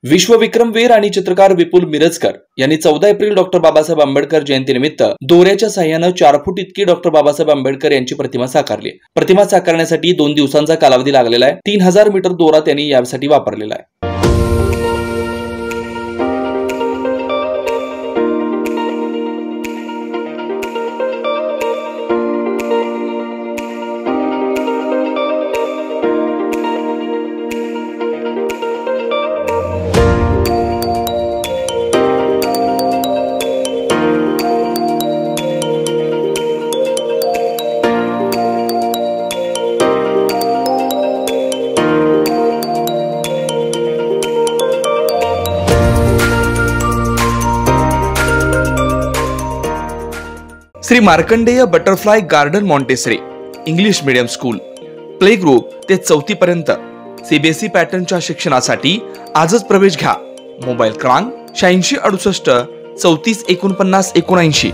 विश्वविक्रमवीर आणि चित्रकार विपुल मिरजकर यांनी 14 एप्रिल डॉक्टर बाबासाहेब आंबेडकर जयंतीनिमित्त दोऱ्याच्या साह्यानं 4 फूट इतकी डॉक्टर बाबासाहेब आंबेडकर यांची प्रतिमा साकारली. प्रतिमा साकारण्यासाठी 2 दिवसांचा कालावधी लागलेला आहे. 3000 मीटर दोरा त्यांनी यासाठी वापरलेला आहे. Shri Markandey butterfly garden Montessori English medium school play group ते 4थी पर्यंत सीबीएसई पॅटर्नच्या शिक्षणासाठी आजच प्रवेश घ्या. मोबाईल क्रमांक 8668 34 49 79.